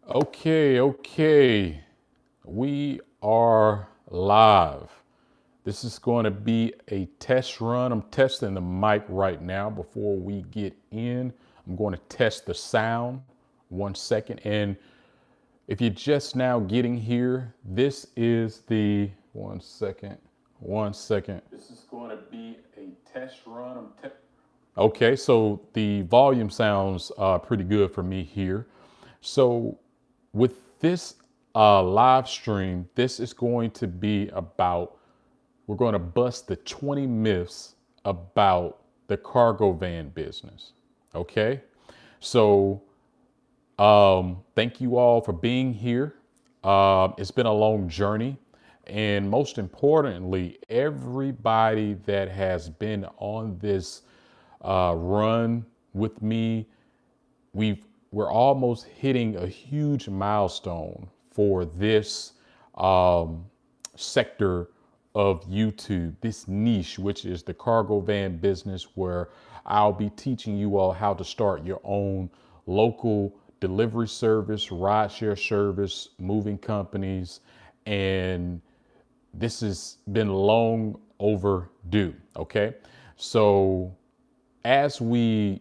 Okay. We are live. This is going to be a test run. I'm testing the mic right now before we get in. I'm going to test the sound. 1 second. And if you're just now getting here, this is the 1 second. 1 second. This is going to be a test run. Okay, so the volume sounds pretty good for me here. So with this live stream, this is going to be about, we're going to bust the 20 myths about the cargo van business. Okay, so thank you all for being here. It's been a long journey. And most importantly, everybody that has been on this run with me, we're almost hitting a huge milestone for this sector of YouTube, this niche, which is the cargo van business, where I'll be teaching you all how to start your own local delivery service, rideshare service, moving companies, and this has been long overdue. Okay, so as we,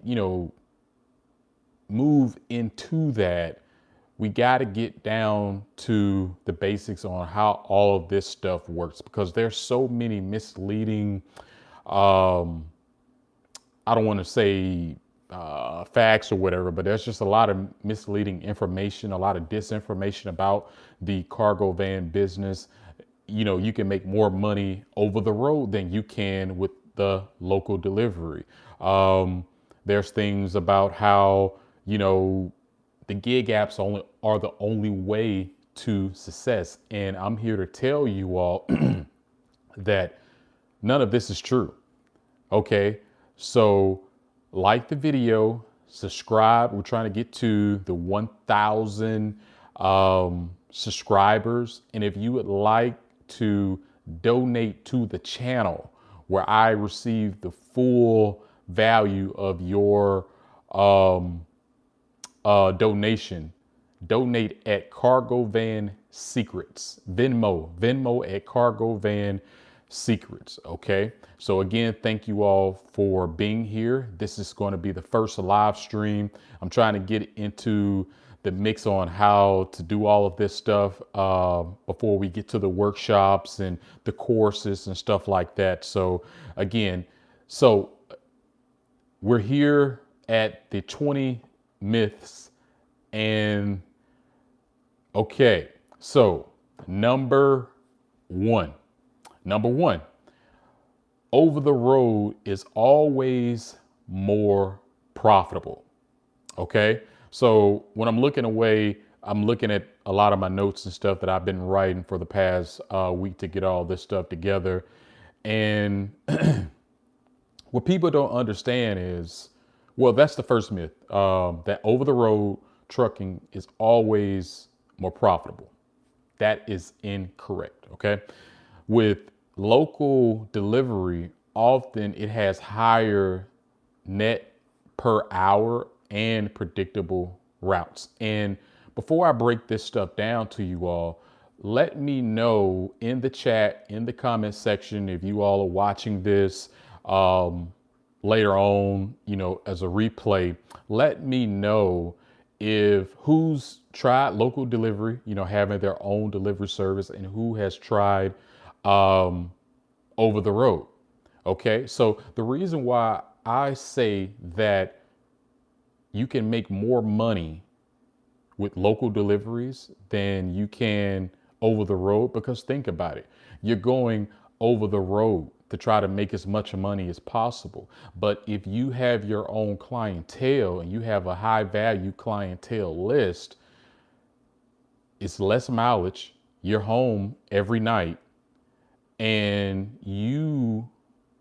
move into that, we got to get down to the basics on how all of this stuff works, because there's so many misleading, I don't want to say facts or whatever, but there's just a lot of misleading information, a lot of disinformation about the cargo van business. You can make more money over the road than you can with the local delivery. There's things about how, the gig apps are the only way to success. And I'm here to tell you all that none of this is true. Okay, so like the video, subscribe. We're trying to get to the 1,000 subscribers. And if you would like to donate to the channel, where I receive the full value of your donation, donate at Cargo Van Secrets, Venmo at Cargo Van Secrets. Okay, so again, thank you all for being here. This is going to be the first live stream. I'm trying to get into the mix on how to do all of this stuff before we get to the workshops and the courses and stuff like that. So again, we're here at the 20 myths. And okay, so number one, over the road is always more profitable. Okay, so when I'm looking away, I'm looking at a lot of my notes and stuff that I've been writing for the past week to get all this stuff together. And what people don't understand is, well, that's the first myth, that over the road trucking is always more profitable. That is incorrect. Okay. With local delivery, often it has higher net per hour and predictable routes. And before I break this stuff down to you all, let me know in the chat, in the comment section, if you all are watching this later on, as a replay, let me know if who's tried local delivery, having their own delivery service, and who has tried over the road. Okay, so the reason why I say that you can make more money with local deliveries than you can over the road, because think about it, you're going over the road to try to make as much money as possible. But if you have your own clientele and you have a high value clientele list, it's less mileage, you're home every night, and you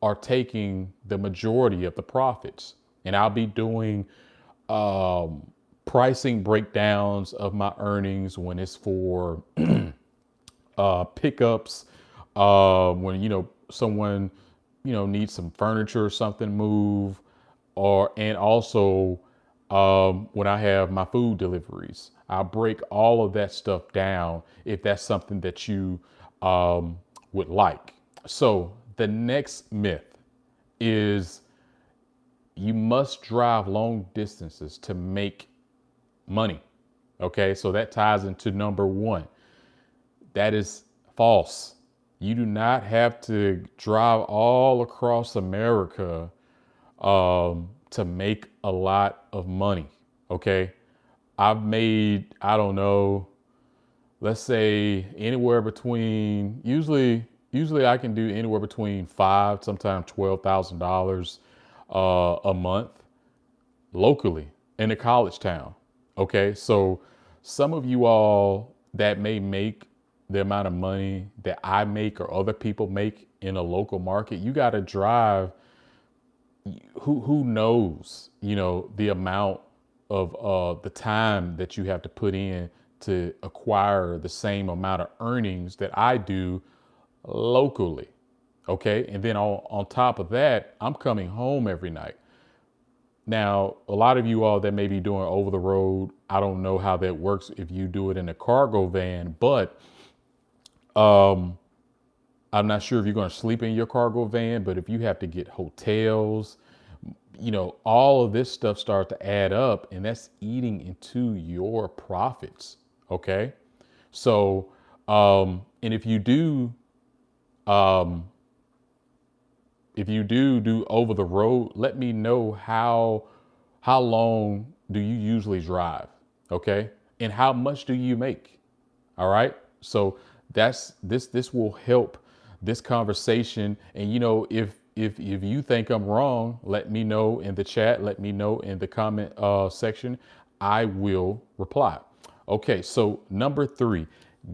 are taking the majority of the profits. And I'll be doing pricing breakdowns of my earnings when it's for pickups, when someone needs some furniture or something moved, and also when I have my food deliveries. I'll break all of that stuff down if that's something that you would like. So the next myth is you must drive long distances to make money. Okay, so that ties into number one. That is false. You do not have to drive all across America to make a lot of money. Okay, I've made, I don't know, let's say anywhere between, usually I can do anywhere between five, sometimes $12,000 a month locally in a college town. Okay, so some of you all that may make the amount of money that I make or other people make in a local market, you got to drive. Who knows, the amount of the time that you have to put in to acquire the same amount of earnings that I do locally. Okay, and then on top of that, I'm coming home every night. Now, a lot of you all that may be doing over the road, I don't know how that works if you do it in a cargo van, but I'm not sure if you're going to sleep in your cargo van, but if you have to get hotels, all of this stuff starts to add up, and that's eating into your profits. Okay. So, and um, if you do over the road, let me know how long do you usually drive? Okay. And how much do you make? All right. So this will help this conversation. And if you think I'm wrong, let me know in the chat, let me know in the comment section. I will reply. Okay. So number 3,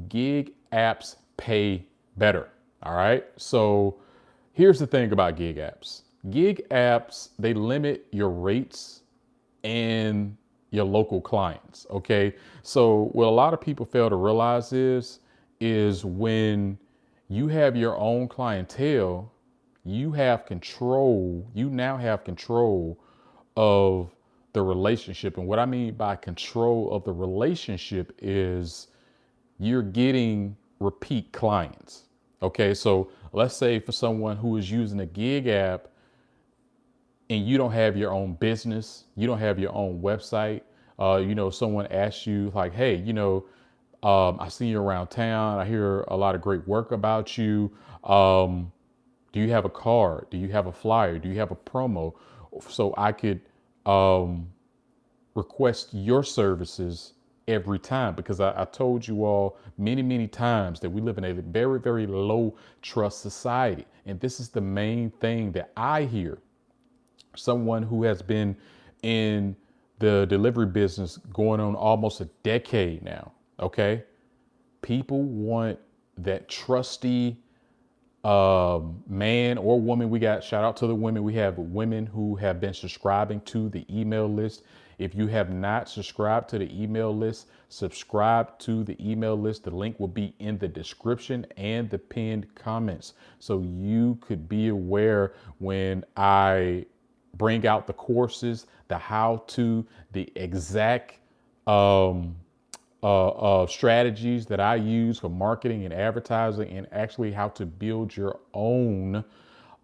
gig apps pay better. All right. So here's the thing about gig apps. Gig apps, they limit your rates and your local clients. Okay. So what a lot of people fail to realize is when you have your own clientele, you now have control of the relationship. And what I mean by control of the relationship is you're getting repeat clients. Okay, so let's say for someone who is using a gig app and you don't have your own business, you don't have your own website, someone asks you like, hey, I see you around town. I hear a lot of great work about you. Do you have a card? Do you have a flyer? Do you have a promo? So I could request your services every time, because I told you all many, many times that we live in a very, very low trust society. And this is the main thing that I hear. Someone who has been in the delivery business going on almost a decade now. Okay. People want that trusty man or woman. We got, shout out to the women. We have women who have been subscribing to the email list. If you have not subscribed to the email list, subscribe to the email list. The link will be in the description and the pinned comments, so you could be aware when I bring out the courses, the how-to, the exact strategies that I use for marketing and advertising, and actually how to build your own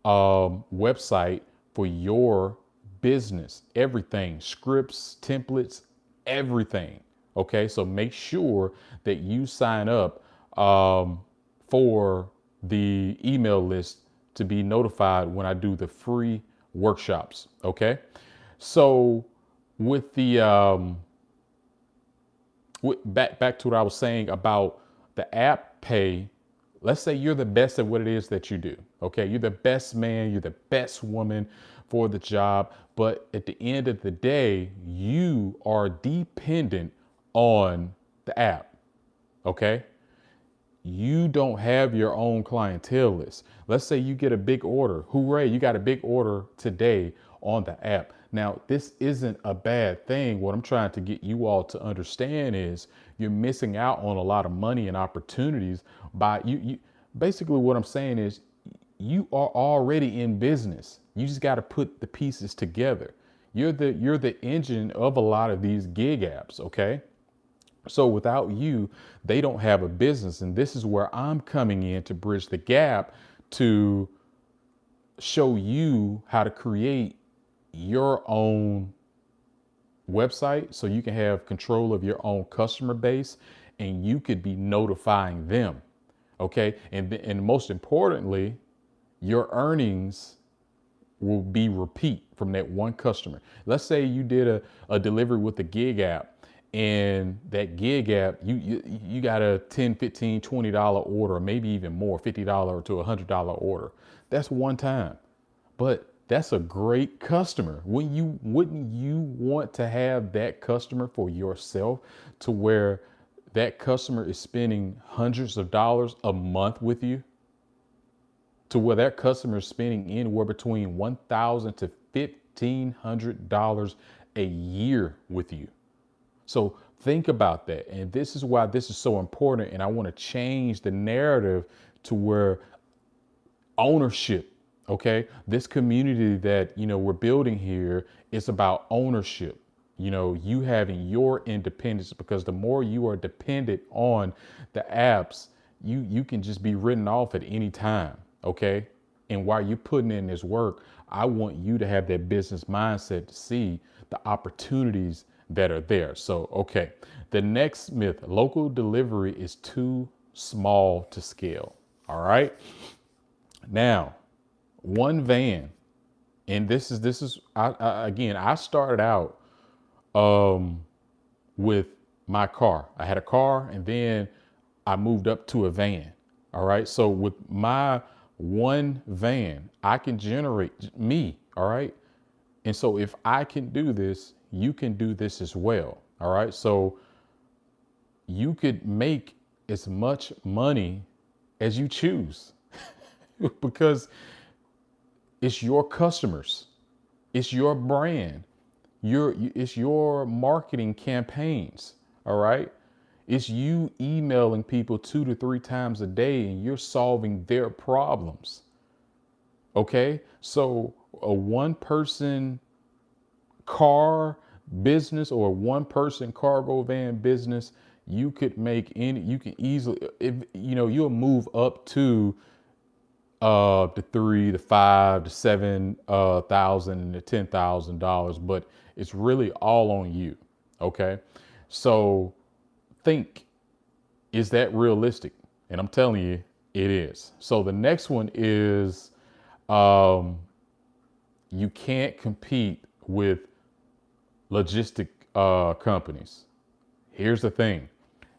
website for your business. Everything, scripts, templates, everything. Okay, so make sure that you sign up for the email list to be notified when I do the free workshops. Okay, so with the back to what I was saying about the app pay. Let's say you're the best at what it is that you do. Okay, you're the best man, you're the best woman for the job, but at the end of the day, you are dependent on the app. Okay, you don't have your own clientele list. Let's say you get a big order. Hooray, you got a big order today on the app. Now, this isn't a bad thing. What I'm trying to get you all to understand is you're missing out on a lot of money and opportunities by you. Basically, what I'm saying is you are already in business. You just got to put the pieces together. You're the engine of a lot of these gig apps. Okay. So without you, they don't have a business. And this is where I'm coming in to bridge the gap to show you how to create your own website so you can have control of your own customer base and you could be notifying them. Okay. And most importantly, your earnings will be repeat from that one customer. Let's say you did a delivery with the gig app, and that gig app, you got a 10, 15, $20 order, or maybe even more, $50 to $100 order. That's one time. But that's a great customer. Wouldn't you want to have that customer for yourself, to where that customer is spending hundreds of dollars a month with you? To where that customer is spending anywhere between $1,000 to $1,500 a year with you. So think about that. And this is why this is so important. And I want to change the narrative to where ownership, okay? This community that, we're building here is about ownership. You having your independence, because the more you are dependent on the apps, you can just be written off at any time. Okay. And while you're putting in this work, I want you to have that business mindset to see the opportunities that are there. So, okay. The next myth: local delivery is too small to scale. All right. Now, one van, and this is I started out with my car. I had a car, and then I moved up to a van. All right. So with my one van, I can generate me. All right. And so if I can do this, you can do this as well. All right. So you could make as much money as you choose because it's your customers. It's your brand. It's your marketing campaigns. All right. It's you emailing people 2 to 3 times a day, and you're solving their problems. Okay. So a one person car business or a one person cargo van business, you can easily, if you'll move up to the 3 to 5 to 7,000 to $10,000, but it's really all on you. Okay. So think, is that realistic? And I'm telling you, it is. So the next one is, you can't compete with logistic companies. Here's the thing: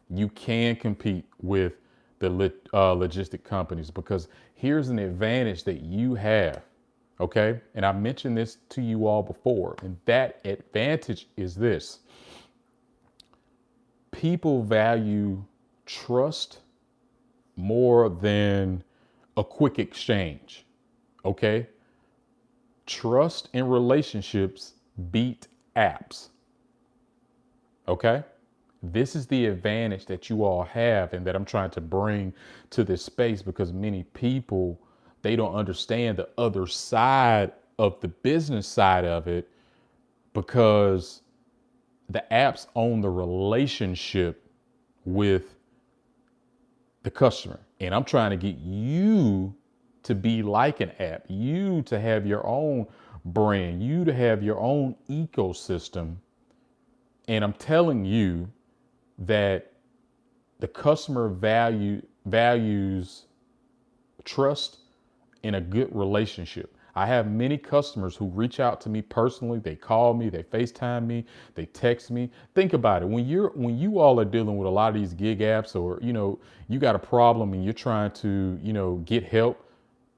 you can compete with the logistic companies, because here's an advantage that you have. Okay, and I mentioned this to you all before, and that advantage is this: people value trust more than a quick exchange. Okay. Trust and relationships beat apps. Okay. This is the advantage that you all have, and that I'm trying to bring to this space, because many people, they don't understand the other side of the business side of it, because the apps own the relationship with the customer. And I'm trying to get you to be like an app, you to have your own brand, you to have your own ecosystem. And I'm telling you that the customer values trust in a good relationship. I have many customers who reach out to me personally. They call me, they FaceTime me, they text me. Think about it. When you all are dealing with a lot of these gig apps, or, you got a problem and you're trying to, get help,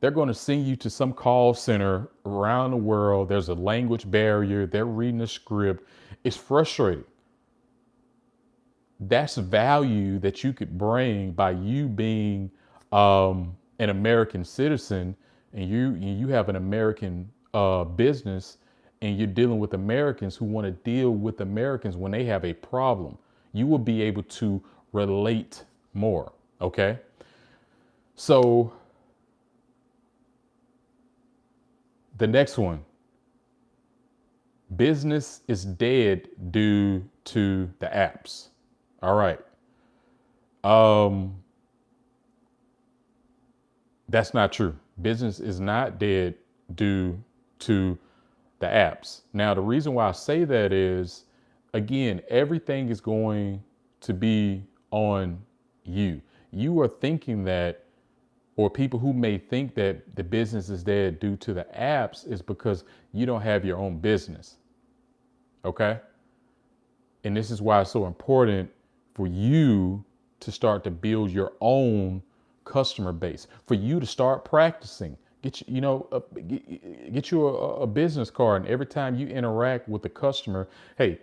they're going to send you to some call center around the world. There's a language barrier. They're reading a script. It's frustrating. That's value that you could bring by you being an American citizen, and you have an American business, and you're dealing with Americans who want to deal with Americans when they have a problem. You will be able to relate more. Okay. So the next one: business is dead due to the apps. All right. Um, that's not true. Business is not dead due to the apps. Now, the reason why I say that is, again, everything is going to be on you. You are thinking that, or people who may think that the business is dead due to the apps is because you don't have your own business. Okay. And this is why it's so important for you to start to build your own customer base, for you to start practicing. Get you a business card, and every time you interact with the customer, hey,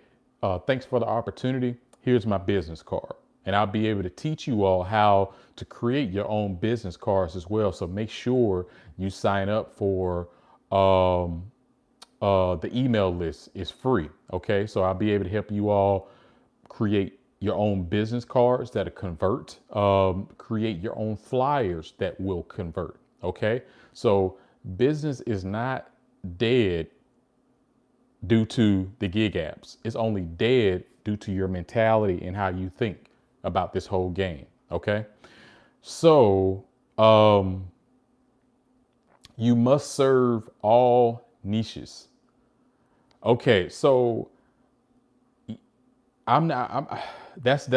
thanks for the opportunity. Here's my business card. And I'll be able to teach you all how to create your own business cards as well. So make sure you sign up for the email list. Is free. Okay. So I'll be able to help you all create your own business cards that convert, create your own flyers that will convert. Okay. So business is not dead due to the gig apps. It's only dead due to your mentality and how you think about this whole game. Okay. So, you must serve all niches. Okay. So I'm not, that's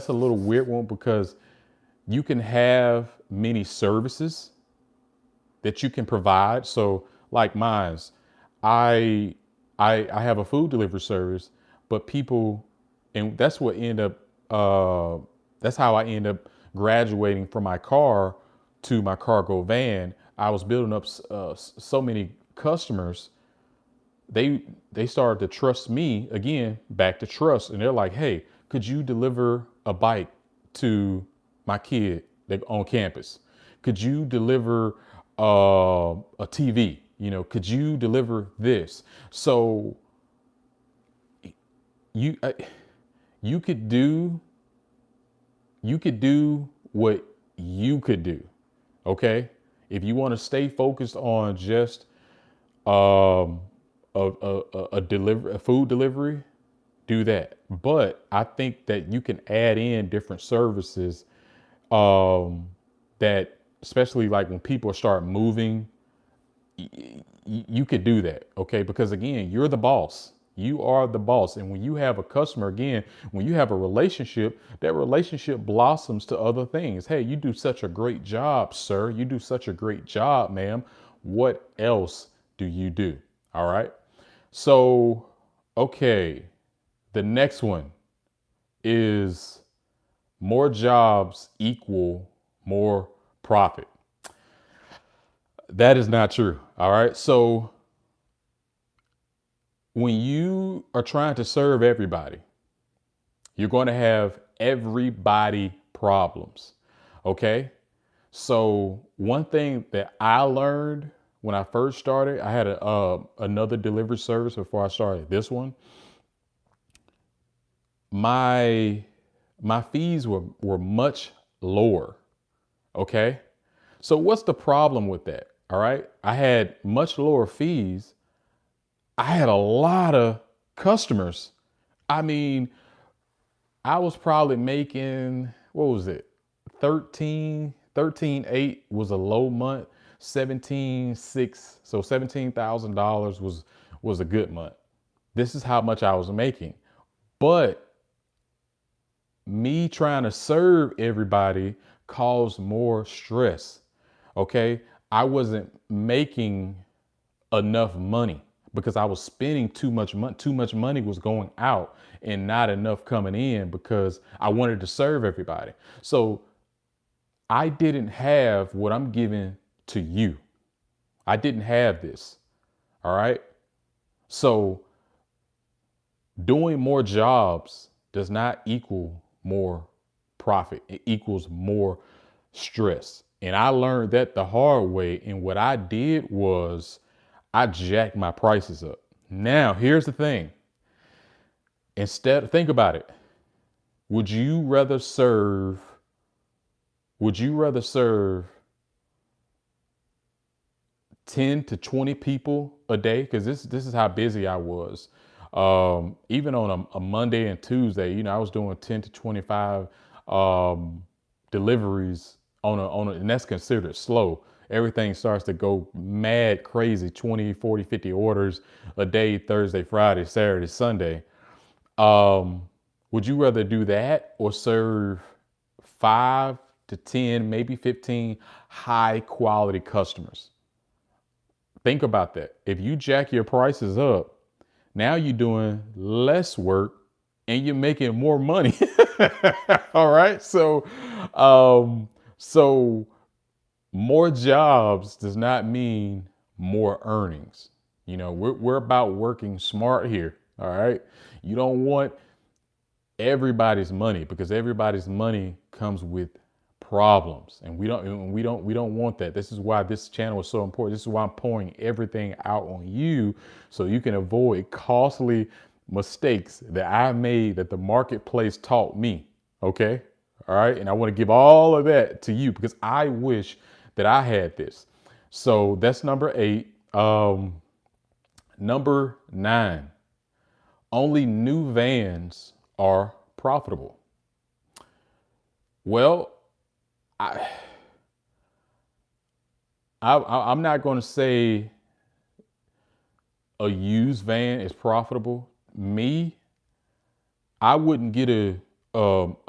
a little weird one because you can have many services that you can provide. So like mine's, I I have a food delivery service, but people, and that's what end up that's how I end up graduating from my car to my cargo van. I was building up so many customers. They started to trust me again, back to trust, and they're like, "Hey, could you deliver a bike to my kid on campus? Could you deliver a TV? Could you deliver this?" So you uh, you could do what you could do. Okay, if you want to stay focused on just um, a food delivery, do that. But I think that you can add in different services that, especially like when people start moving, you could do that. Okay, because again, you're the boss. You are the boss. And when you have a customer, again, when you have a relationship, that relationship blossoms to other things. Hey, you do such a great job, sir. You do such a great job, ma'am. What else do you do? All right. So, okay. The next one is more jobs equal more profit. That is not true. All right. So when you are trying to serve everybody, you're going to have everybody problems. Okay. So one thing that I learned when I first started, I had another delivery service before I started this one. My fees were much lower. Okay. So what's the problem with that? All right. I had much lower fees. I had a lot of customers. I mean, I was probably making, what was it? 13.8 was a low month, 17.6. So $17,000 was a good month. This is how much I was making. But me trying to serve everybody caused more stress. Okay. I wasn't making enough money because I was spending too much money. Too much money was going out and not enough coming in because I wanted to serve everybody. So I didn't have what I'm giving to you. I didn't have this. All right. So doing more jobs does not equal more profit. It equals more stress. And I learned that the hard way. And what I did was I jacked my prices up. Now, here's the thing. Think about it. Would you rather serve, would you rather serve 10 to 20 people a day? Because this is how busy I was. Even on a Monday and Tuesday, I was doing 10 to 25 deliveries and that's considered slow. Everything starts to go mad crazy, 20, 40, 50 orders a day, Thursday, Friday, Saturday, Sunday. Um, would you rather do that or serve 5 to 10, maybe 15 high quality customers? Think about that. If you jack your prices up, now you're doing less work and you're making more money. All right. Um, so more jobs does not mean more earnings. We're about working smart here. All right. You don't want everybody's money because everybody's money comes with problems, and we don't want that. This is why this channel is so important. This is why I'm pouring everything out on you so you can avoid costly mistakes that I made that the marketplace taught me. Okay. All right. And I want to give all of that to you because I wish that I had this. So that's number 8. Number 9, only new vans are profitable. Well, I, I'm not going to say a used van is profitable. I wouldn't get a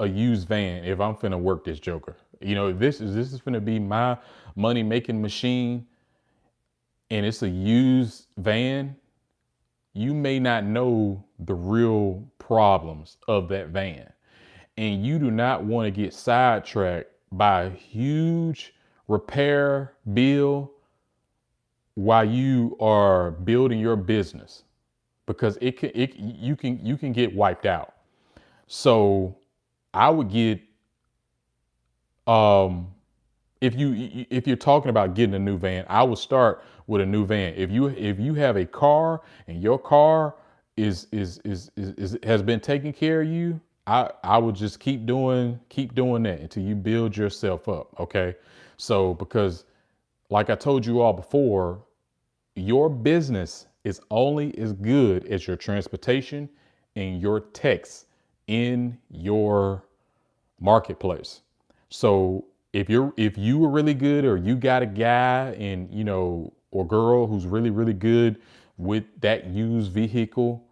used van if I'm finna work this joker. This is finna be my money making machine, and it's a used van. You may not know the real problems of that van, and you do not want to get sidetracked by a huge repair bill while you are building your business, because you can get wiped out. So I would get, um if you're talking about getting a new van, I would start with a new van. If you have a car and your car is has been taking care of you, I would just keep doing that until you build yourself up. Okay. So because, like I told you all before, your business is only as good as your transportation and your techs in your marketplace. So if you were really good, or you got a guy and or girl who's really really good with that used vehicle,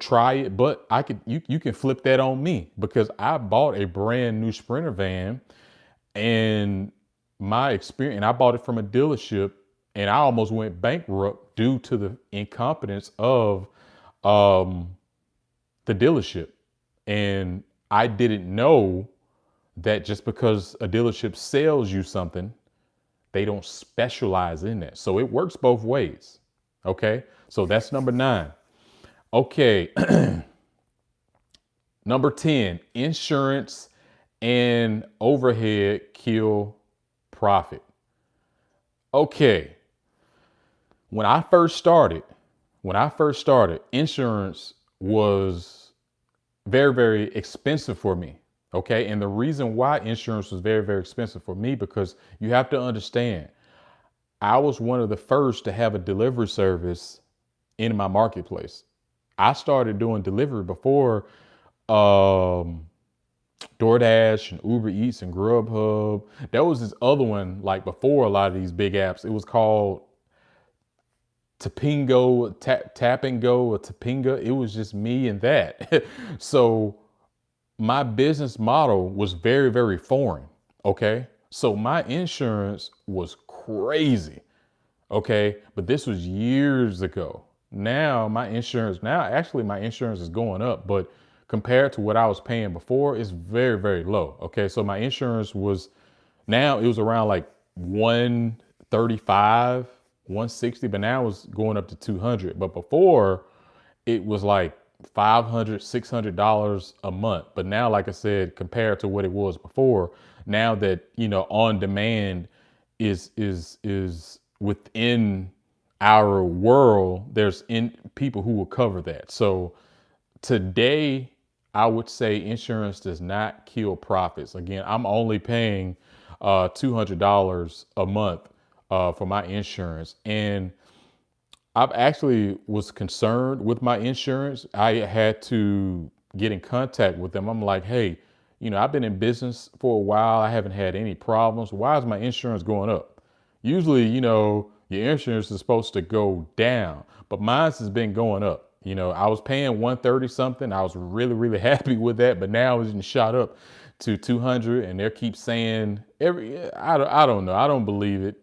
try it. But you can flip that on me, because I bought a brand new Sprinter van, and my experience, and I bought it from a dealership, and I almost went bankrupt due to the incompetence of um, the dealership. And I didn't know that just because a dealership sells you something, they don't specialize in that. So it works both ways. Okay. So that's number 9. Okay. Number 10, insurance and overhead kill profit. Okay. When I first started, insurance was very, very expensive for me. Okay. And the reason why insurance was very, very expensive for me, because you have to understand, I was one of the first to have a delivery service in my marketplace. I started doing delivery before um, DoorDash and Uber Eats and Grubhub. There was this other one, like before a lot of these big apps. It was called Tapingo, Tap and Go, or Tapinga. It was just me and that. So my business model was very, very foreign. Okay. So my insurance was crazy. Okay. But this was years ago. Now my insurance is going up, but compared to what I was paying before, it's very, very low. Okay. So my insurance it was around like 135, 160, but now it's going up to 200. But before, it was like $500, $600 a month. But now, like I said, compared to what it was before, now that, on demand is within our world, there's people who will cover that. So today, I would say insurance does not kill profits. Again, I'm only paying $200 a month for my insurance. And I've actually was concerned with my insurance. I had to get in contact with them. I'm like, hey, I've been in business for a while. I haven't had any problems. Why is my insurance going up? Usually, your insurance is supposed to go down, but mine has been going up. I was paying 130 something. I was really, really happy with that, but now it's shot up to 200, and they keep saying I don't know. I don't believe it,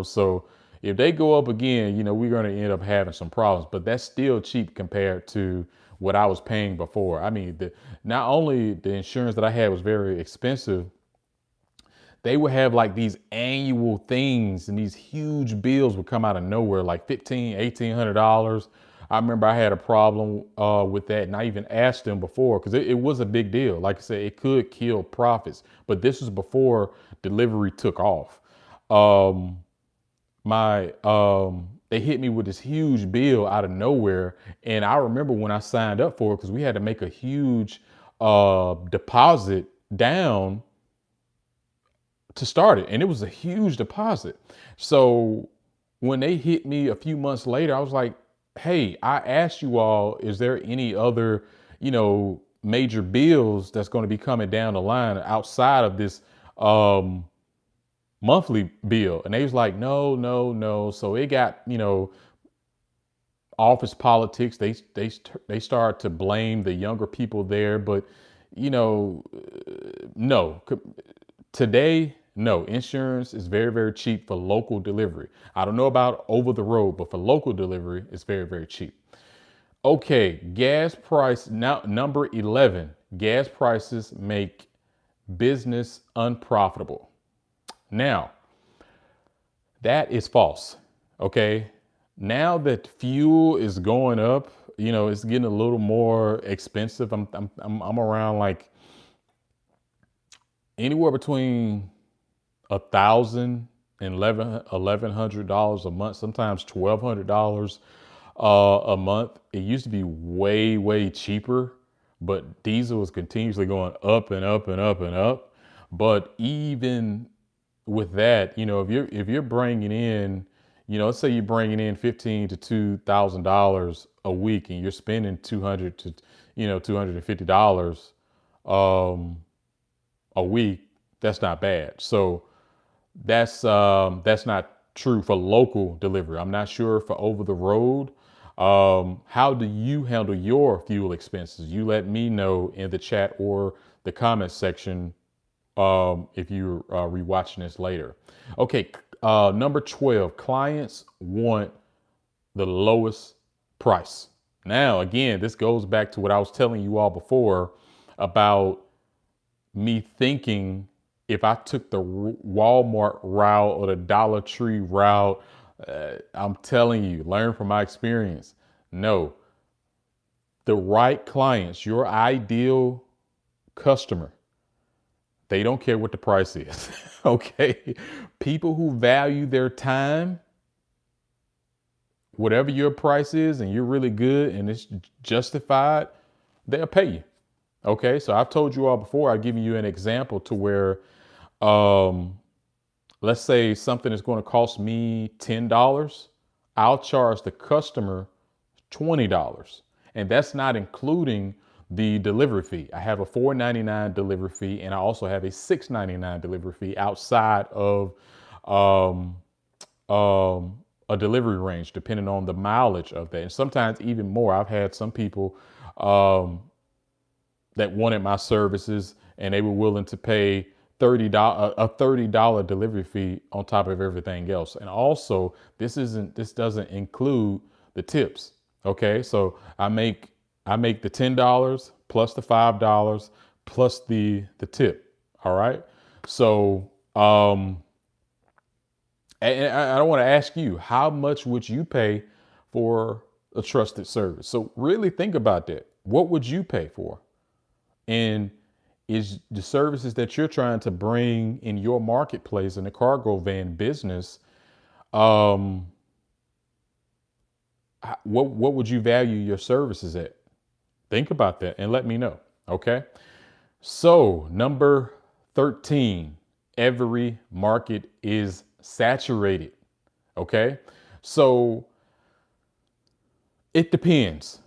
so if they go up again, we're going to end up having some problems, but that's still cheap compared to what I was paying before. I mean, not only the insurance that I had was very expensive, they would have like these annual things, and these huge bills would come out of nowhere, like $1,800. I remember I had a problem with that, and I even asked them before, because it was a big deal. Like I said, it could kill profits, but this was before delivery took off. They hit me with this huge bill out of nowhere, and I remember when I signed up for it, because we had to make a huge deposit down to start it, and it was a huge deposit. So when they hit me a few months later, I was like, hey, I asked you all, is there any other major bills that's going to be coming down the line outside of this monthly bill? And they was like, no, no, no. So it got, office politics. They start to blame the younger people there, but no. Today, no, insurance is very, very cheap for local delivery. I don't know about over the road, but for local delivery, it's very, very cheap. Okay, gas price, now number 11, gas prices make business unprofitable. Now, that is false. Okay. Now that fuel is going up, it's getting a little more expensive. I'm around like anywhere between $1,000 and $1,100 a month, sometimes $1,200 a month. It used to be way, way cheaper, but diesel is continuously going up and up and up and up. But even with that, if you're bringing in, let's say you're bringing in $1,500 to $2,000 a week, and you're spending $200 to $250 a week, that's not bad. So that's not true for local delivery. I'm not sure for over the road. How do you handle your fuel expenses? You let me know in the chat or the comment section if you're rewatching this later. Okay, number 12, clients want the lowest price. Now, again, this goes back to what I was telling you all before about me thinking if I took the Walmart route or the Dollar Tree route. I'm telling you, learn from my experience. No, the right clients, your ideal customer, they don't care what the price is. Okay. People who value their time, whatever your price is, and you're really good and it's justified, they'll pay you. Okay. So I've told you all before, I've given you an example to where, let's say something is going to cost me $10. I'll charge the customer $20. And that's not including the delivery fee. I have a $4.99 delivery fee, and I also have a $6.99 delivery fee outside of a delivery range, depending on the mileage of that. And sometimes even more. I've had some people that wanted my services, and they were willing to pay a $30 delivery fee on top of everything else. And also, this doesn't include the tips. Okay, so I make the $10 plus the $5 plus the tip. All right. So and I want to ask you, how much would you pay for a trusted service? So really think about that. What would you pay for? And is the services that you're trying to bring in your marketplace in the cargo van business, what would you value your services at? Think about that and let me know. Okay. So number 13, every market is saturated. Okay. So It depends.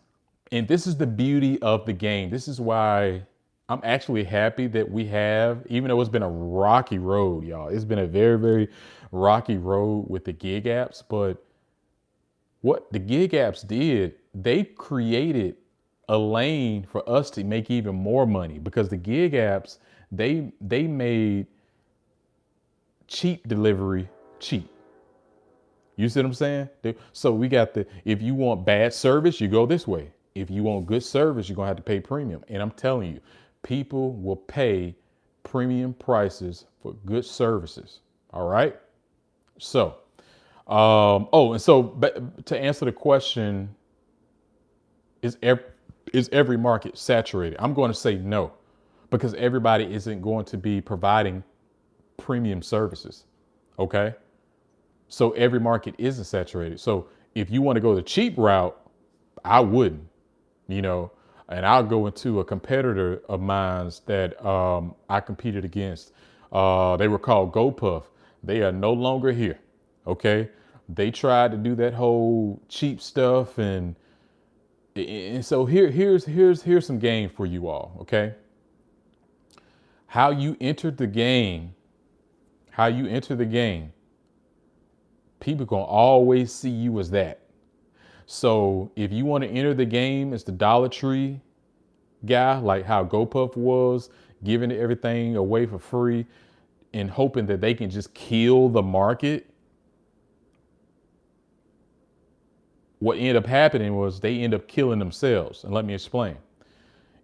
And this is the beauty of the game. This is why I'm actually happy that we have, even though it's been a rocky road, y'all. It's been a very, very rocky road with the gig apps. But what the gig apps did, they created a lane for us to make even more money, because the gig apps, they made cheap delivery cheap. You see what I'm saying? So we got if you want bad service, you go this way. If you want good service, you're gonna have to pay premium. And I'm telling you, people will pay premium prices for good services. All right. So, but to answer the question, is every market saturated? I'm going to say no, because everybody isn't going to be providing premium services. Okay. So every market isn't saturated. So if you want to go the cheap route, I wouldn't, and I'll go into a competitor of mine's that I competed against. They were called GoPuff. They are no longer here. Okay. They tried to do that whole cheap stuff. And so here's some game for you all. Okay. How you entered the game, people gonna always see you as that. So if you want to enter the game as the Dollar Tree guy, like how GoPuff was, giving everything away for free and hoping that they can just kill the market, what ended up happening was they end up killing themselves. And let me explain.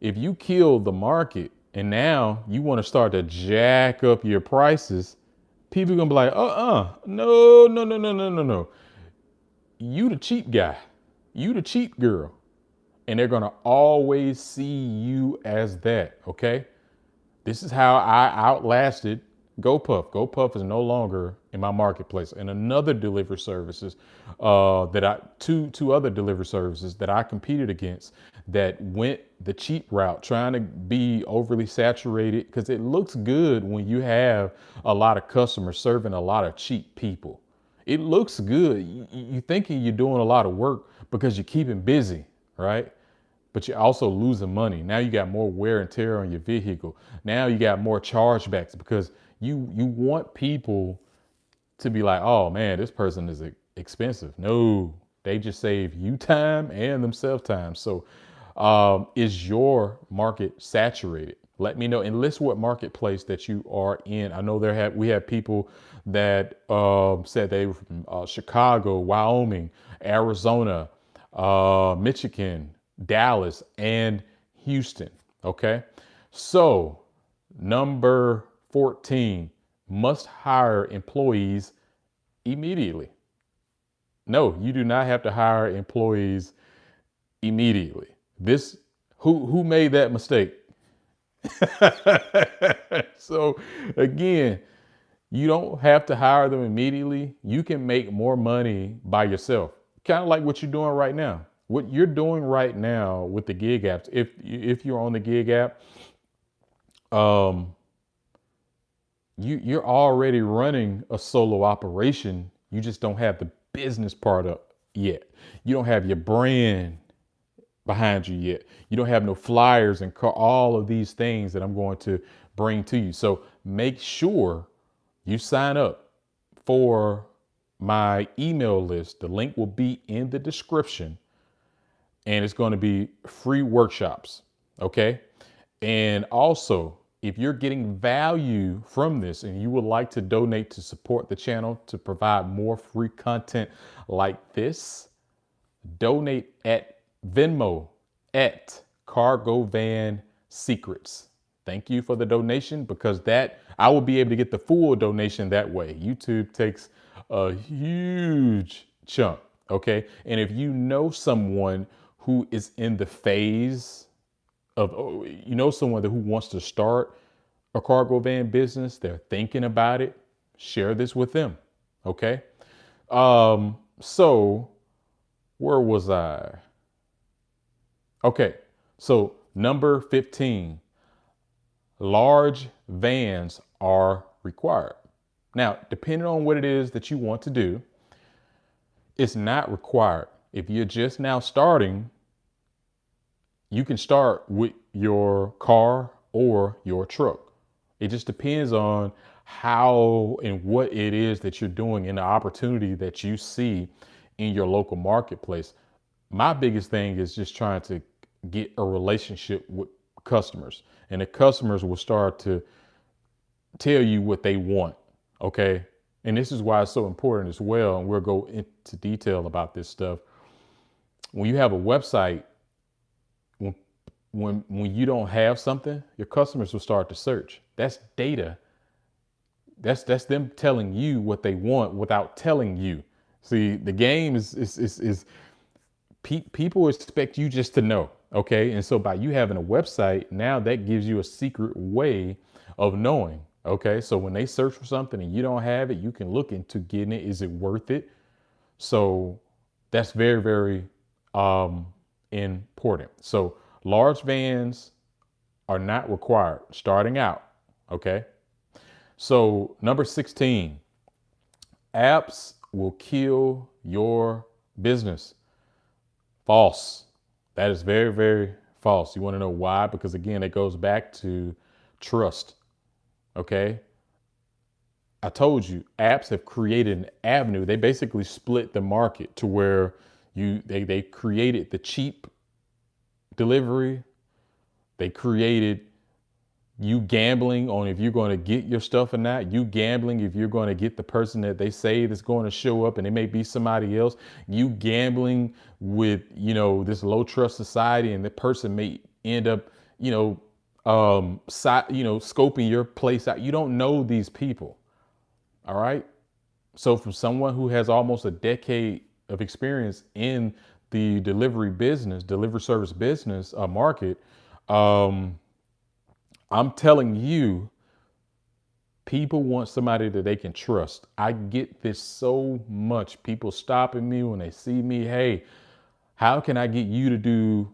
If you kill the market and now you want to start to jack up your prices, people are gonna be like, no. You the cheap guy, you the cheap girl. And they're gonna always see you as that, okay? This is how I outlasted GoPuff. GoPuff is no longer in my marketplace. And another delivery services two other delivery services that I competed against that went the cheap route, trying to be overly saturated, because it looks good when you have a lot of customers serving a lot of cheap people. It looks good. You thinking you're doing a lot of work because you're keeping busy, right? But you're also losing money. Now you got more wear and tear on your vehicle. Now you got more chargebacks, because you want people to be like, oh man, this person is expensive. No, they just save you time and themselves time. So is your market saturated? Let me know and list what marketplace that you are in. I know we have people that said they were from Chicago, Wyoming, Arizona, Michigan, Dallas, and Houston. Okay. So number 14, must hire employees immediately. No, you do not have to hire employees immediately. Who made that mistake? So again, you don't have to hire them immediately. You can make more money by yourself. Kind of like what you're doing right now. What you're doing right now with the gig apps, if you're on the gig app, you're already running a solo operation. You just don't have the business part up yet. You don't have your brand behind you yet. You don't have no flyers and all of these things that I'm going to bring to you. So make sure you sign up for my email list. The link will be in the description, and it's going to be free workshops. Okay. And also, if you're getting value from this and you would like to donate to support the channel to provide more free content like this, donate at Venmo at Cargo Van Secrets. Thank you for the donation, because that I will be able to get the full donation that way. YouTube takes a huge chunk. Okay. And if you know someone who is in the phase of, someone who wants to start a cargo van business, they're thinking about it, share this with them. Okay. So where was I? Okay. So number 15, large vans are required. Now, depending on what it is that you want to do, it's not required. If you're just now starting, you can start with your car or your truck. It just depends on how and what it is that you're doing and the opportunity that you see in your local marketplace. My biggest thing is just trying to get a relationship with customers, and the customers will start to tell you what they want. Okay. And this is why it's so important as well. And we'll go into detail about this stuff. When you have a website, when when you don't have something, your customers will start to search. That's data. That's them telling you what they want without telling you. See, the game is people expect you just to know. Okay. And so by you having a website, now that gives you a secret way of knowing. Okay. So when they search for something and you don't have it, you can look into getting it. Is it worth it? So that's very, very important. So large vans are not required starting out. Okay. So number 16, apps will kill your business. False. That is very, very false. You want to know why? Because again, it goes back to trust. Okay. I told you, apps have created an avenue. They basically split the market to where they created the cheap delivery. They created you gambling on if you're going to get your stuff or not. You gambling if you're going to get the person that they say that's going to show up, and it may be somebody else. You gambling with, this low trust society, and the person may end up, scoping your place out. You don't know these people. All right. So from someone who has almost a decade of experience in the delivery service business market, I'm telling you, people want somebody that they can trust. I get this so much. People stopping me when they see me. Hey, how can I get you to do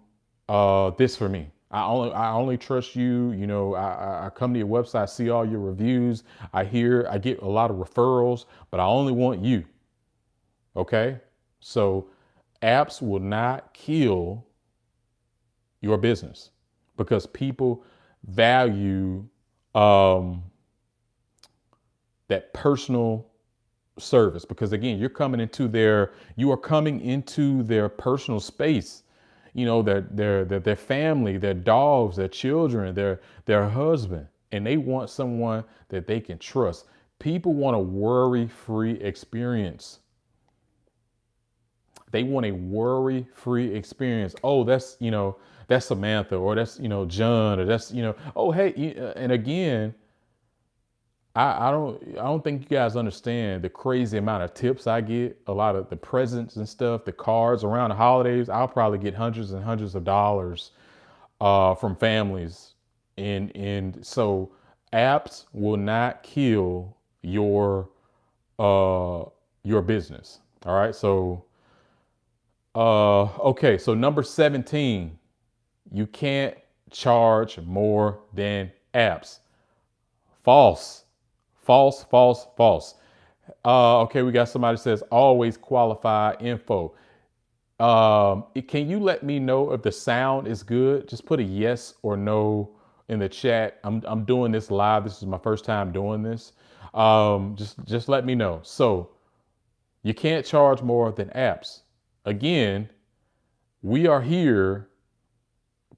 this for me? I only trust you. I come to your website, see all your reviews. I get a lot of referrals, but I only want you. Okay. So apps will not kill your business because people value that personal service, because again, you are coming into their personal space, their family, their dogs, their children, their husband, and they want someone that they can trust. People want a worry-free experience. They want a worry-free experience. Oh, that's Samantha, or that's, John, or that's, oh, hey. And again, I don't think you guys understand the crazy amount of tips I get, a lot of the presents and stuff, the cards around the holidays. I'll probably get hundreds and hundreds of dollars from families. And so apps will not kill your business. All right. So, okay. So number 17, you can't charge more than apps. False. False, false, false. Okay, we got somebody says always qualify info. Can you let me know if the sound is good? Just put a yes or no in the chat. I'm doing this live. This is my first time doing this. Just let me know. So you can't charge more than apps. Again, we are here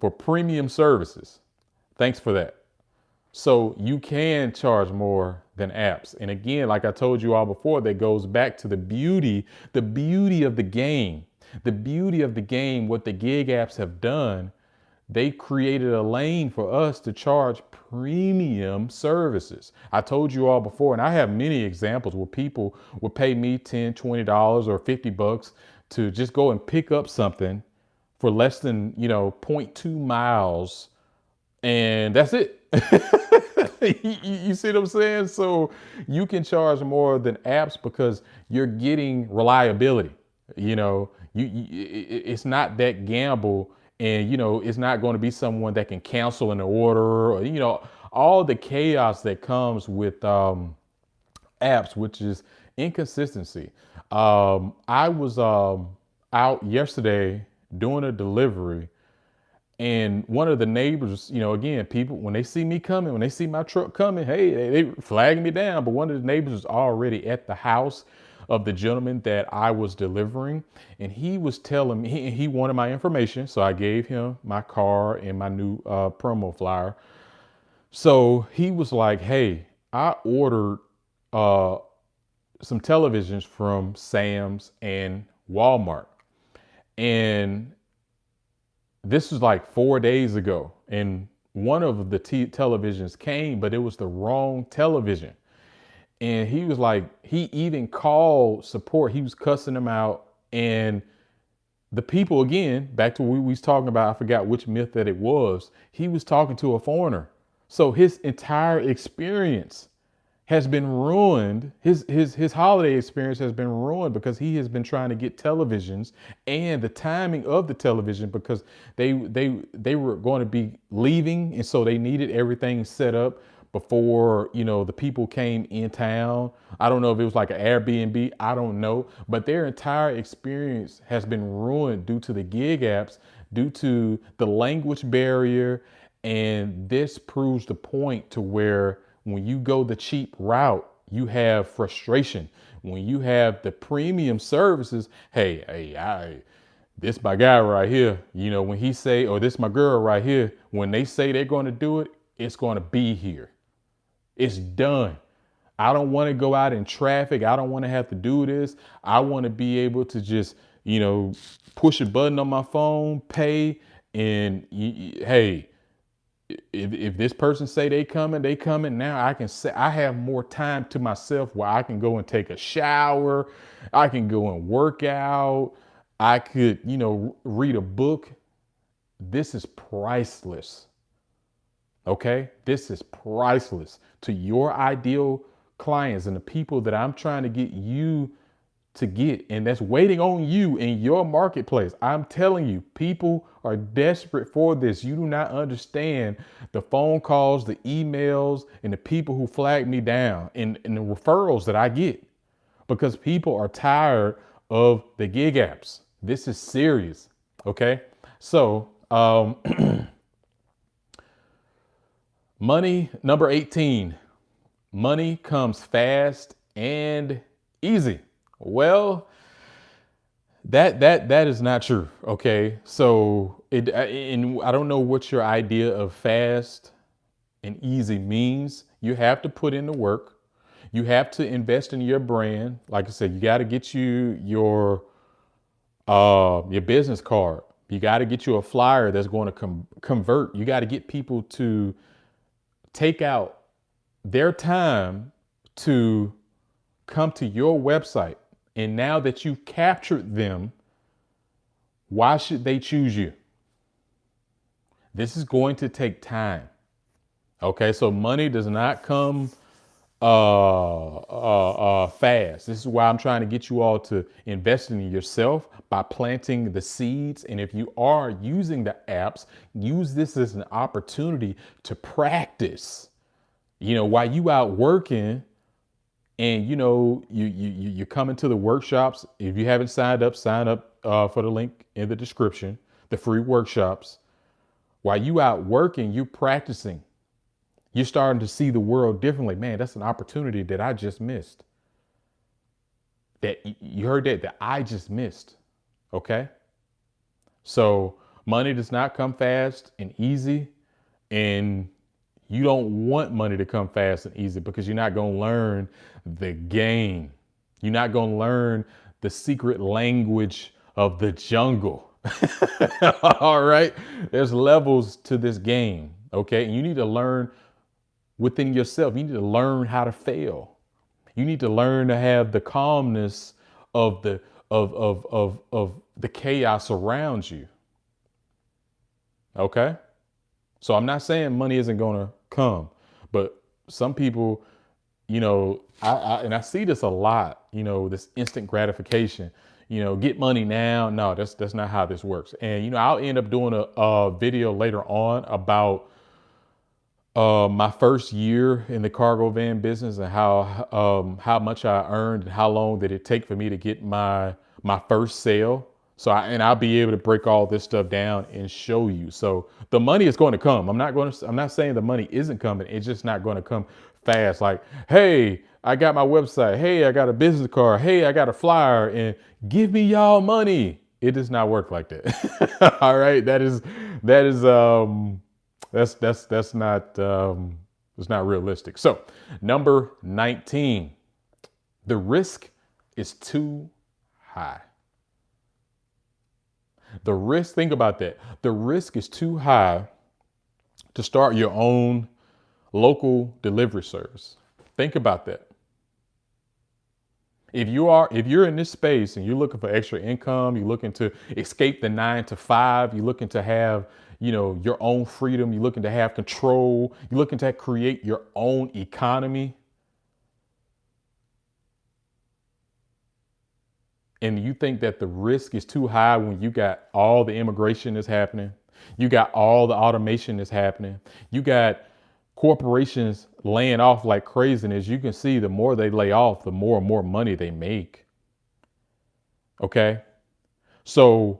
for premium services. Thanks for that. So you can charge more than apps. And again, like I told you all before, that goes back to the beauty of the game. The beauty of the game, what the gig apps have done, they created a lane for us to charge premium services. I told you all before, and I have many examples where people will pay me $10, $20 or $50 to just go and pick up something for less than, 0.2 miles. And that's it. You see what I'm saying? So you can charge more than apps because you're getting reliability. It's not that gamble, and it's not going to be someone that can cancel an order, or all the chaos that comes with apps, which is inconsistency. I was out yesterday doing a delivery, and one of the neighbors, again, people, when they see me coming, when they see my truck coming, hey, they flagging me down. But one of the neighbors was already at the house of the gentleman that I was delivering. And he was telling me, he wanted my information. So I gave him my car and my new promo flyer. So he was like, hey, I ordered some televisions from Sam's and Walmart. And this was like 4 days ago. And one of the televisions came, but it was the wrong television. And he was like, he even called support. He was cussing them out. And the people, again, back to what we was talking about, I forgot which myth that it was. He was talking to a foreigner. So his entire experience has been ruined. His holiday experience has been ruined because he has been trying to get televisions and the timing of the television, because they were going to be leaving. And so they needed everything set up before, the people came in town. I don't know if it was like an Airbnb. I don't know. But their entire experience has been ruined due to the gig apps, due to the language barrier. And this proves the point to where when you go the cheap route, you have frustration. When you have the premium services, this my guy right here. When he say, or this my girl right here, when they say they're going to do it, it's going to be here. It's done. I don't want to go out in traffic. I don't want to have to do this. I want to be able to just, push a button on my phone, pay, and hey, if this person say they coming, now I can say I have more time to myself where I can go and take a shower. I can go and work out. I could, read a book. This is priceless. Okay. This is priceless to your ideal clients and the people that I'm trying to get you to get, and that's waiting on you in your marketplace. I'm telling you, people are desperate for this. You do not understand the phone calls, the emails, and the people who flag me down, and the referrals that I get, because people are tired of the gig apps. This is serious. Okay. So, money, number 18, money comes fast and easy. Well, that is not true. Okay. So and I don't know what your idea of fast and easy means. You have to put in the work. You have to invest in your brand. Like I said, you got to get you your business card. You got to get you a flyer that's going to convert. You got to get people to take out their time to come to your website. And now that you've captured them, why should they choose you? This is going to take time. Okay, so money does not come fast. This is why I'm trying to get you all to invest in yourself by planting the seeds. And if you are using the apps, use this as an opportunity to practice. While you out working, and you come into the workshops. If you haven't signed up, sign up for the link in the description, the free workshops. While you out working, you practicing. You're starting to see the world differently. Man, that's an opportunity that I just missed. That you heard that I just missed. Okay. So money does not come fast and easy. And you don't want money to come fast and easy, because you're not going to learn the game. You're not going to learn the secret language of the jungle. All right. There's levels to this game. Okay. And you need to learn within yourself. You need to learn how to fail. You need to learn to have the calmness of the chaos around you. Okay. So I'm not saying money isn't going to come, but some people, I see this a lot, this instant gratification, get money now. No, that's not how this works. And, I'll end up doing a video later on about my first year in the cargo van business and how much I earned and how long did it take for me to get my first sale. So I'll be able to break all this stuff down and show you. So the money is going to come. I'm not saying the money isn't coming. It's just not going to come fast. Like, hey, I got my website. Hey, I got a business card. Hey, I got a flyer, and give me y'all money. It does not work like that. All right. That's not realistic. So number 19, the risk is too high. The risk, think about that. The risk is too high to start your own local delivery service. Think about that. If you're in this space and you're looking for extra income, you're looking to escape the 9 to 5, you're looking to have, your own freedom, you're looking to have control, you're looking to create your own economy, and you think that the risk is too high when you got all the immigration that's happening, you got all the automation that's happening, you got corporations laying off like crazy. And as you can see, the more they lay off, the more and more money they make. Okay. So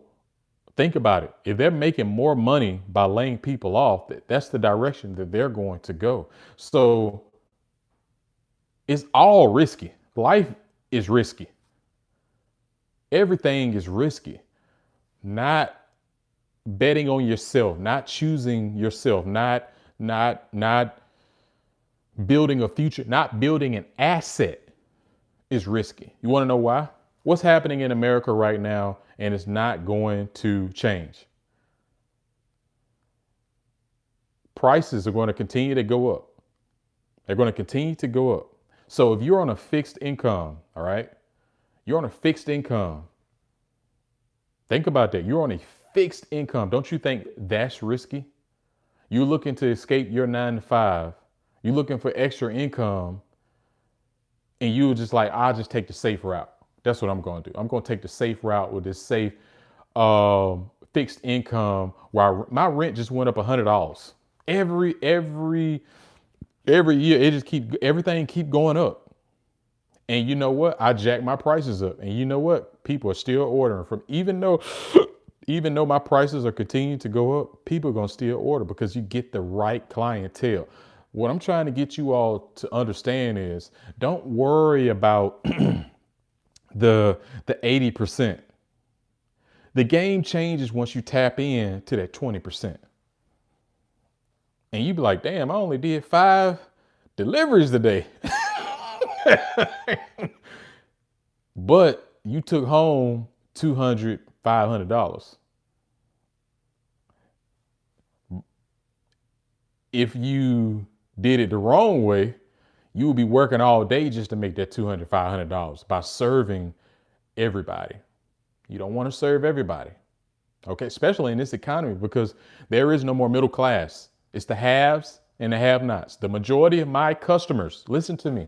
think about it. If they're making more money by laying people off, that's the direction that they're going to go. So it's all risky. Life is risky. Everything is risky. Not betting on yourself, not choosing yourself, not building a future, not building an asset is risky. You want to know why? What's happening in America right now, and it's not going to change. Prices are going to continue to go up. They're going to continue to go up. So if you're on a fixed income, all right, you're on a fixed income. Think about that. You're on a fixed income. Don't you think that's risky? You're looking to escape your 9 to 5. You're looking for extra income, and you just like, I'll just take the safe route. That's what I'm going to do. I'm going to take the safe route with this safe fixed income, while my rent just went up $100 every year. Everything keep going up. And you know what? I jacked my prices up, and you know what? People are still ordering from, even though my prices are continuing to go up, people are going to still order because you get the right clientele. What I'm trying to get you all to understand is, don't worry about the 80%. The game changes once you tap in to that 20%. And you be like, damn, I only did 5 deliveries today. But you took home $200, $500. If you did it the wrong way, you would be working all day just to make that $200, $500 by serving everybody. You don't want to serve everybody. Okay. Especially in this economy, because there is no more middle class. It's the haves and the have-nots. The majority of my customers, listen to me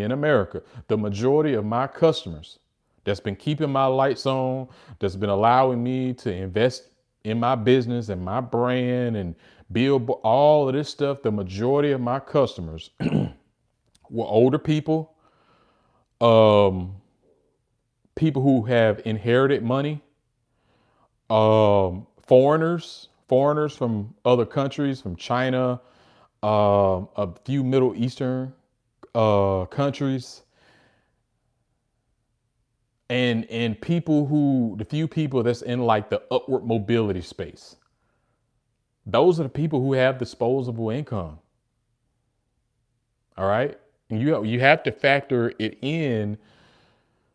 in America, the majority of my customers that's been keeping my lights on, that's been allowing me to invest in my business and my brand and build all of this stuff, the majority of my customers were older people, people who have inherited money, foreigners from other countries, from China, a few Middle Eastern countries, and the few people that's in like the upward mobility space. Those are the people who have disposable income. All right. And you have to factor it in.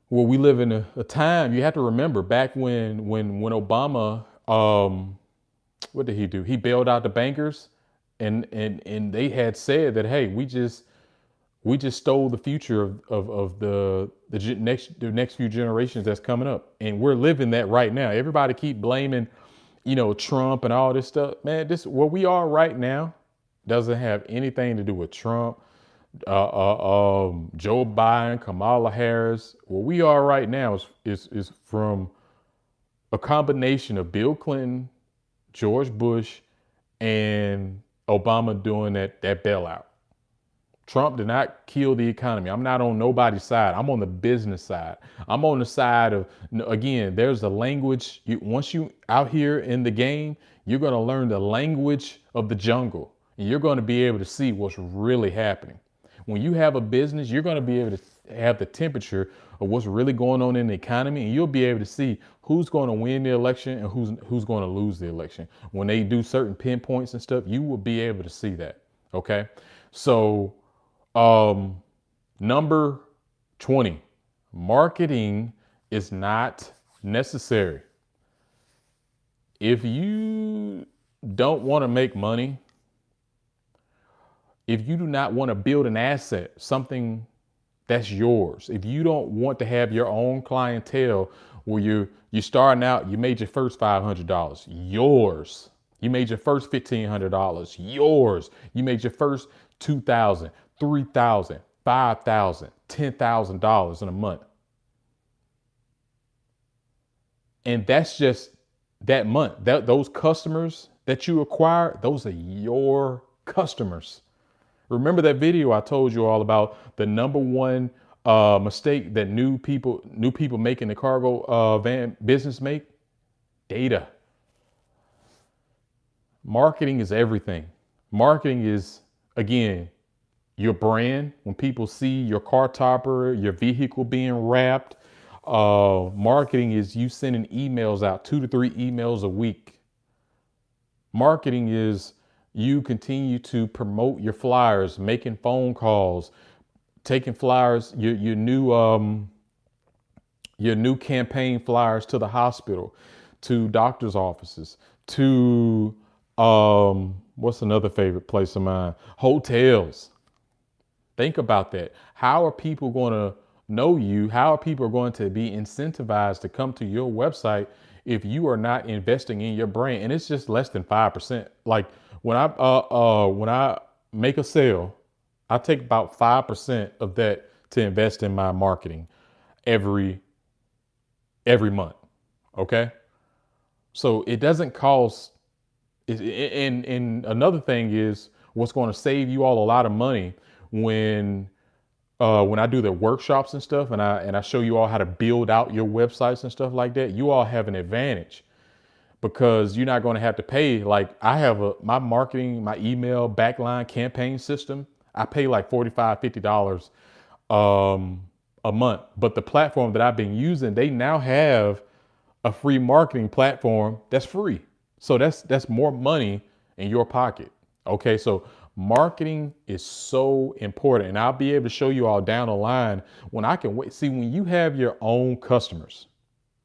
Well, we live in a time, you have to remember back when Obama, what did he do? He bailed out the bankers, and they had said that, hey, we just stole the future of the next few generations that's coming up. And we're living that right now. Everybody keep blaming, Trump and all this stuff. Man, where we are right now doesn't have anything to do with Trump, Joe Biden, Kamala Harris. Where we are right now is from a combination of Bill Clinton, George Bush, and Obama doing that bailout. Trump did not kill the economy. I'm not on nobody's side. I'm on the business side. I'm on the side of, again, there's a language. Once you out here in the game, you're going to learn the language of the jungle. And you're going to be able to see what's really happening. When you have a business, you're going to be able to have the temperature of what's really going on in the economy, and you'll be able to see who's going to win the election and who's going to lose the election. When they do certain pinpoints and stuff, you will be able to see that. Okay. So, number 20, marketing is not necessary. If you don't want to make money, if you do not want to build an asset, something that's yours, if you don't want to have your own clientele where you're starting out, you made your first $500, yours. You made your first $1,500, yours. You made your first $2,000, $3,000, $5,000, $10,000 in a month. And that's just that month. Those customers that you acquire, those are your customers. Remember that video I told you all about the number one mistake that new people making the cargo van business make? Data. Marketing is everything. Marketing is, again, your brand. When people see your car topper, your vehicle being wrapped, marketing is you sending emails out, 2 to 3 emails a week. Marketing is you continue to promote your flyers, making phone calls, taking flyers, your new campaign flyers to the hospital, to doctor's offices, to what's another favorite place of mine? Hotels. Think about that. How are people going to know you? How are people going to be incentivized to come to your website if you are not investing in your brand? And it's just less than 5%. Like when I make a sale, I take about 5% of that to invest in my marketing every month. Okay. So it doesn't cost. And another thing is what's going to save you all a lot of money when I do the workshops and stuff, and I show you all how to build out your websites and stuff like that. You all have an advantage because you're not going to have to pay. Like I have my marketing, my email backline campaign system. I pay like $45, $50 a month. But the platform that I've been using, they now have a free marketing platform that's free. So that's more money in your pocket. Okay, so marketing is so important, and I'll be able to show you all down the line when I can wait. See, when you have your own customers,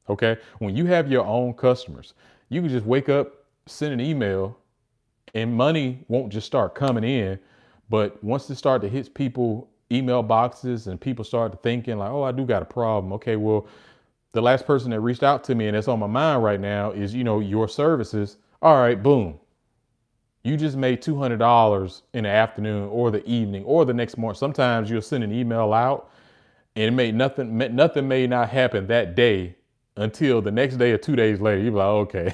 okay, when you have your own customers, you can just wake up, send an email, and money won't just start coming in. But once it start to hit people email boxes and people start thinking like, oh, I do got a problem. Okay, well, the last person that reached out to me and that's on my mind right now is, your services. All right, boom. You just made $200 in the afternoon or the evening or the next morning. Sometimes you'll send an email out and nothing may not happen that day until the next day or 2 days later. You're like, okay.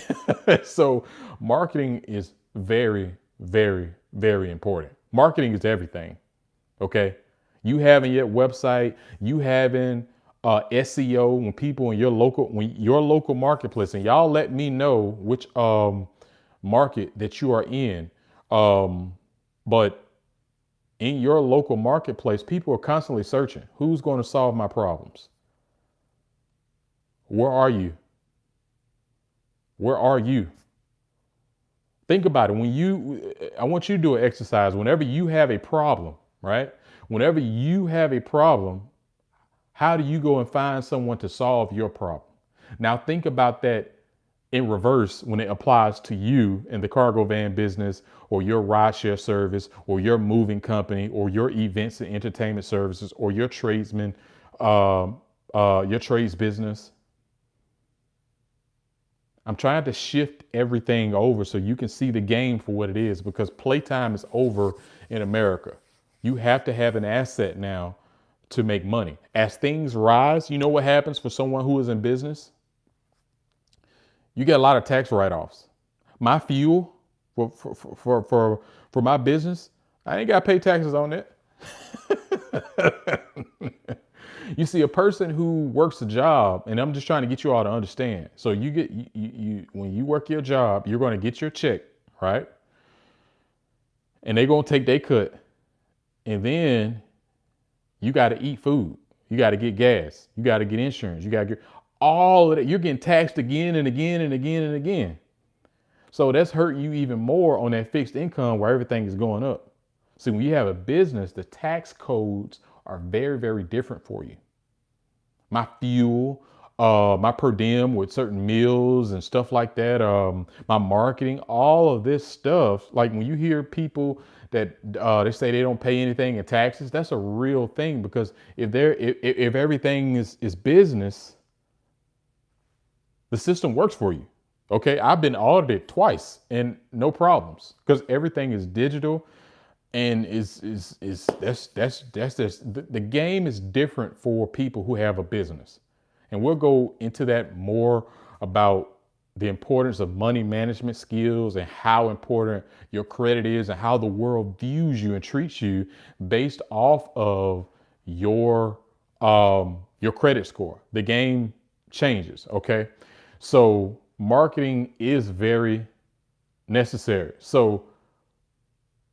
So marketing is very, very, very important. Marketing is everything. Okay. You having your website, you having SEO, when people in your local marketplace, and y'all let me know which market that you are in. But in your local marketplace, people are constantly searching. Who's going to solve my problems? Where are you? Where are you? Think about it. I want you to do an exercise. Whenever you have a problem, right? Whenever you have a problem, how do you go and find someone to solve your problem? Now think about that in reverse when it applies to you in the cargo van business or your rideshare service or your moving company or your events and entertainment services or your tradesman, your trades business. I'm trying to shift everything over so you can see the game for what it is, because playtime is over in America. You have to have an asset now to make money. As things rise, you know what happens for someone who is in business? You get a lot of tax write-offs. My fuel for my business, I ain't got to pay taxes on it. You see, a person who works a job, and I'm just trying to get you all to understand. So you get when you work your job, you're going to get your check, right? And they're going to take their cut, and then you got to eat food. You got to get gas. You got to get insurance. You got to get all of that. You're getting taxed again and again and again and again. So that's hurting you even more on that fixed income where everything is going up. See, when you have a business, the tax codes are very, very different for you. My fuel, my per diem with certain meals and stuff like that, my marketing, all of this stuff. Like when you hear people that they say they don't pay anything in taxes, that's a real thing, because if everything is business, the system works for you. Okay, I've been audited twice and no problems because everything is digital, and the game is different for people who have a business. And we'll go into that more about the importance of money management skills and how important your credit is and how the world views you and treats you based off of your credit score. The game changes. Okay, so marketing is very necessary. So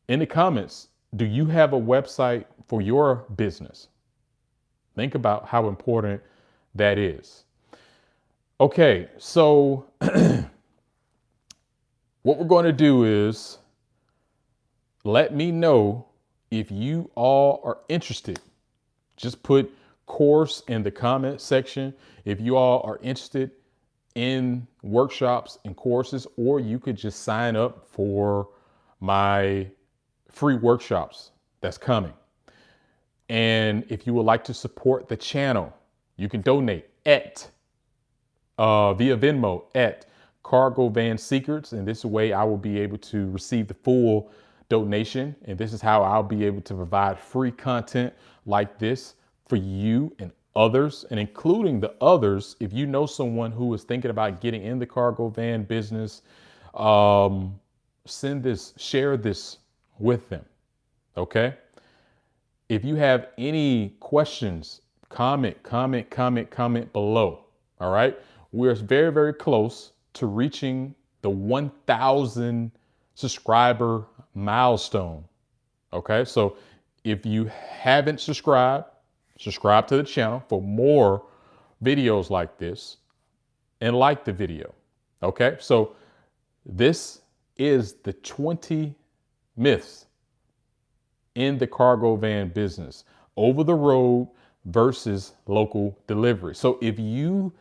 in the comments, do you have a website for your business? Think about how important that is. Okay, so what we're going to do is let me know if you all are interested. Just put course in the comment section if you all are interested in workshops and courses, or you could just sign up for my free workshops that's coming. And if you would like to support the channel, you can donate at via Venmo at Cargo Van Secrets, and this way I will be able to receive the full donation, and this is how I'll be able to provide free content like this for you and others, and including the others. If you know someone who is thinking about getting in the cargo van business, share this with them. Okay. If you have any questions, comment below. All right. We're very, very close to reaching the 1,000 subscriber milestone. Okay. So if you haven't subscribed, subscribe to the channel for more videos like this and like the video. Okay. So this is the 20 myths in the cargo van business, over the road versus local delivery. So if you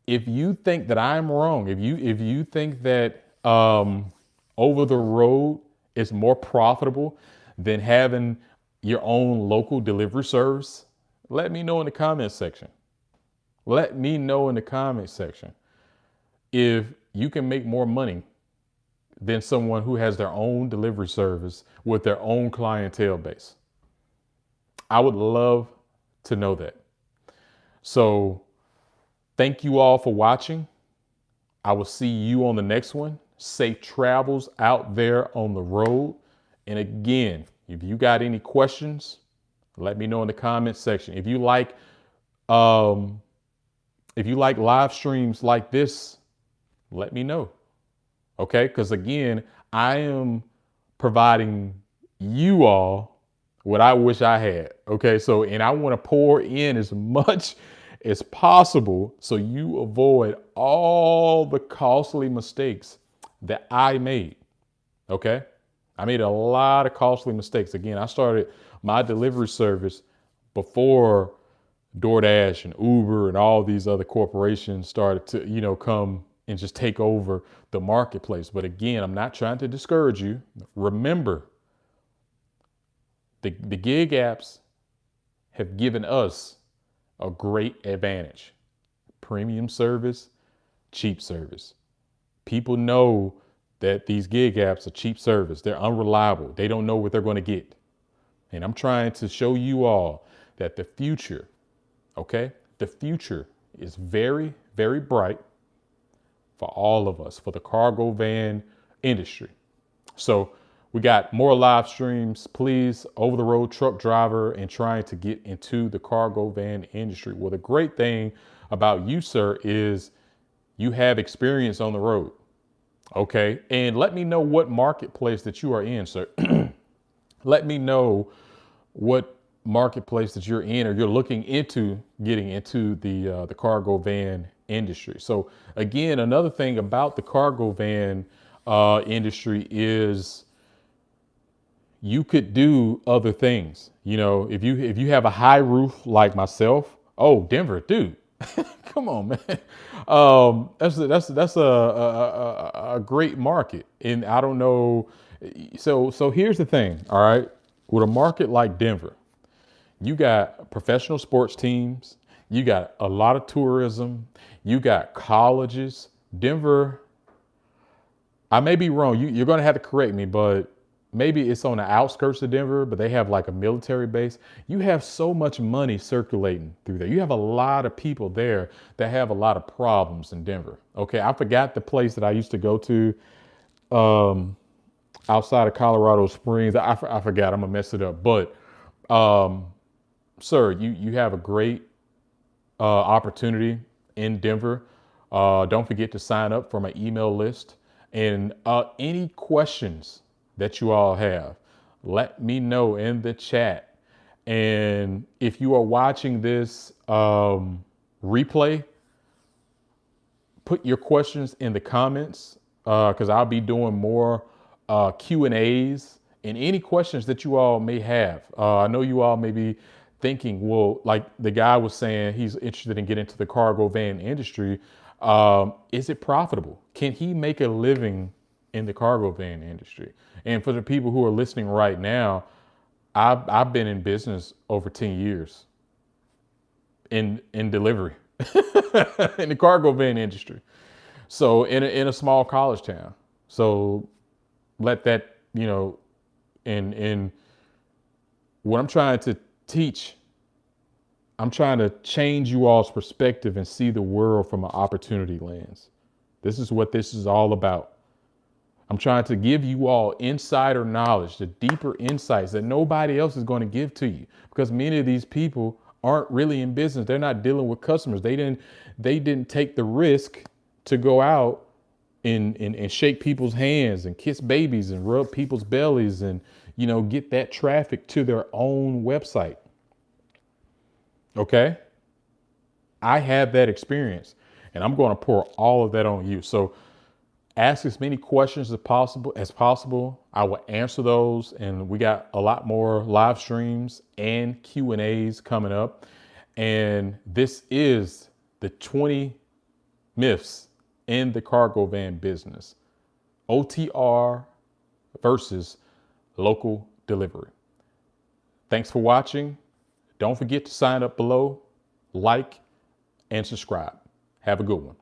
think that I'm wrong, if you think that over the road is more profitable than having your own local delivery service, let me know in the comment section. Let me know in the comment section if you can make more money than someone who has their own delivery service with their own clientele base. I would love to know that. So thank you all for watching. I will see you on the next one. Safe travels out there on the road. And again, if you got any questions, let me know in the comment section. If you like live streams like this, let me know. Okay, because again, I am providing you all what I wish I had. Okay, so, and I want to pour in as much as possible so you avoid all the costly mistakes that I made. Okay, I made a lot of costly mistakes. Again, I started my delivery service before DoorDash and Uber and all these other corporations started to, come and just take over the marketplace. But again, I'm not trying to discourage you. Remember, the gig apps have given us a great advantage. Premium service, cheap service. People know that these gig apps are cheap service. They're unreliable. They don't know what they're going to get. And I'm trying to show you all that the future, okay, the future is very, very bright for all of us, for the cargo van industry. So We got more live streams, please, over the road truck driver and trying to get into the cargo van industry. Well, the great thing about you, sir, is you have experience on the road. Okay. And let me know what marketplace that you are in, sir. Let me know what marketplace that you're in or you're looking into getting into the cargo van industry. So again, another thing about the cargo van industry is you could do other things. You know, if you have a high roof like myself, oh, Denver, dude, come on, man. That's a great market, and I don't know. So here's the thing. All right, with a market like Denver, you got professional sports teams, you got a lot of tourism, you got colleges. Denver, I may be wrong. You're going to have to correct me, but maybe it's on the outskirts of Denver, but they have like a military base. You have so much money circulating through there. You have a lot of people there that have a lot of problems in Denver. Okay, I forgot the place that I used to go to outside of Colorado Springs. I forgot. I'm gonna mess it up. But sir, you have a great opportunity in Denver. Don't forget to sign up for my email list. And any questions that you all have, let me know in the chat. And if you are watching this replay, put your questions in the comments because I'll be doing more Q&As and any questions that you all may have. I know you all may be thinking, well, like the guy was saying, he's interested in getting into the cargo van industry. Is it profitable? Can he make a living in the cargo van industry? And for the people who are listening right now, I've been in business over 10 years in delivery in the cargo van industry. So in a small college town. So let that, you know, and what I'm trying to teach, I'm trying to change you all's perspective and see the world from an opportunity lens. This is what this is all about. I'm trying to give you all insider knowledge, the deeper insights that nobody else is going to give to you, because many of these people aren't really in business. They're not dealing with customers. They didn't take the risk to go out and shake people's hands and kiss babies and rub people's bellies and, you know, get that traffic to their own website. Okay. I had that experience and I'm going to pour all of that on you. So ask as many questions as possible. I will answer those. And we got a lot more live streams and Q&As coming up. And this is the 20 myths in the cargo van business. OTR versus local delivery. Thanks for watching. Don't forget to sign up below, like, and subscribe. Have a good one.